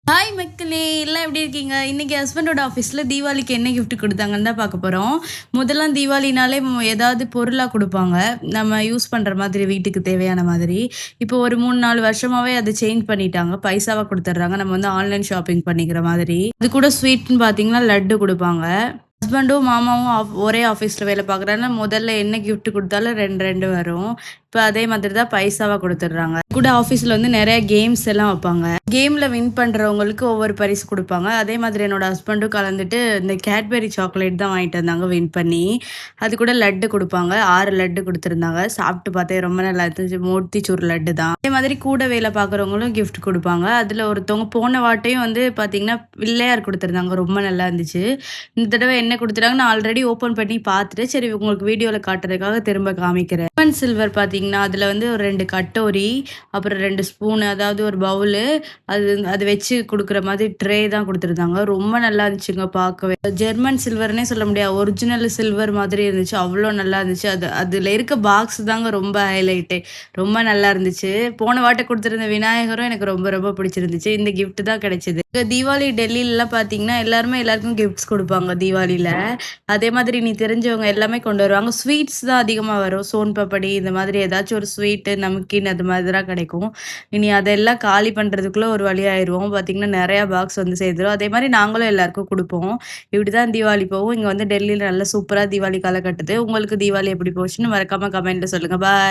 Hi மக்களே! எல்லாம் எப்படி இருக்கீங்க? இன்னைக்கு ஹஸ்பண்டோட ஆஃபீஸ்ல தீபாவளிக்கு என்ன கிஃப்ட் குடுத்தாங்கன்னு தான் பார்க்க போறோம். முதல்லாம் தீபாவளினாலே ஏதாவது பொருளா குடுப்பாங்க. நம்ம யூஸ் பண்ற மாதிரி வீட்டுக்கு தேவையான மாதிரி. இப்போ ஒரு 3, 4 வருஷமாவே அத சேஞ்ச் பண்ணிட்டாங்க. பைசாவா குடுத்துடுறாங்க. நம்ம வந்து ஆன்லைன் ஷாப்பிங் பண்ணிக்கிற மாதிரி. அது கூட ஸ்வீட்ன்னு பார்த்தீங்கன்னா, லட்டு குடுப்பாங்க. ஹஸ்பண்டும், மாமாவும் ஒரே ஆஃபீஸ்ல வேலை பார்க்குறனால முதல்ல என்ன கிஃப்ட் குடுத்தாலும் 2, 2 வரும். இப்ப அதே மாதிரி தான் பைசாவா குடுத்துடுறாங்க. கூட ஆஃபீஸ்ல வந்து நெறைய கேம்ஸ் எல்லாம் வைப்பாங்க. கேம்ல வின் பண்றவங்களுக்கு ஒவ்வொரு பரிசு குடுப்பாங்க. அதே மாதிரி என்னோட ஹஸ்பண்டும் கலந்துட்டு இந்த கேட்பரி சாக்லேட் தான் வாங்கிட்டு வந்தாங்க வின் பண்ணி. அது கூட லட்டு குடுப்பாங்க. 6 லட்டு குடுத்துருந்தாங்க. சாப்பிட்டு பார்த்தேன் ரொம்ப நல்லா இருந்துச்சு. மோத்திச்சூர் லட்டு தான். அதே மாதிரி கூட வேலை பார்க்குறவங்களும் கிஃப்ட் குடுப்பாங்க. அதுல ஒருத்தவங்க போன வாட்டியும் வந்து பார்த்தீங்கன்னா, பிள்ளையார் குடுத்துருந்தாங்க. ரொம்ப நல்லா இருந்துச்சு. இந்த தடவ என்ன குடுத்துட்டாங்க நான் ஆல்ரெடி ஓப்பன் பண்ணி பார்த்துட்டு, சரி உங்களுக்கு வீடியோல காட்டுறதுக்காக திரும்ப காமிக்கிறேன். சில்வர் பார்த்தீங்கன்னா, அதுல வந்து ஒரு 2 கட்டோரி, அப்புறம் 2 ஸ்பூன் அதாவது ஒரு பவுலு, அது அது வச்சு குடுக்குற மாதிரி ட்ரே தான் குடுத்துருந்தாங்க. ரொம்ப நல்லா இருந்துச்சுங்க பார்க்கவே. ஜெர்மன் சில்வர்னே சொல்ல முடியாது. ஒரிஜினல் சில்வர் மாதிரி இருந்துச்சு. அவ்ளோ நல்லா இருந்துச்சு. அதுல இருக்க பாக்ஸ் தாங்க ரொம்ப ஹைலைட்டே. ரொம்ப நல்லா இருந்துச்சு. போன வாட்டி குடுத்துருந்த விநாயகரும் எனக்கு ரொம்ப ரொம்ப பிடிச்சிருந்துச்சு. இந்த கிஃப்ட் தான் கிடைச்சது. தீபாவளி டெல்லிலலாம் பார்த்தீங்கன்னா, எல்லாருமே எல்லாருக்கும் கிஃப்ட்ஸ் குடுப்பாங்க தீபாவளில. அதே மாதிரி நீ தெரிஞ்சவங்க எல்லாமே கொண்டு வருவாங்க. ஸ்வீட்ஸ் தான் அதிகமா வரும். சோன் பப்படி இந்த மாதிரி ஏதாச்சும் ஒரு ஸ்வீட்டு, நமக்கீன் அது மாதிரி தான் கிடைக்கும். இனி அதெல்லாம் காலி பண்றதுக்குள்ள ஒரு வழி ஆயிருவோம். பார்த்தீங்கன்னா, நெறையா பாக்ஸ் வந்து சேர்ந்துரும். அதே மாரி நாங்களும் எல்லாருக்கும் குடுப்போம். இப்படிதான் தீபாவளி போகும். இங்க வந்து டெல்லில நல்லா சூப்பரா தீபாவளி கால கட்டுது. உங்களுக்கு தீபாவளி எப்படி போச்சுன்னு மறக்காம கமெண்ட்ல சொல்லுங்க. பாய்.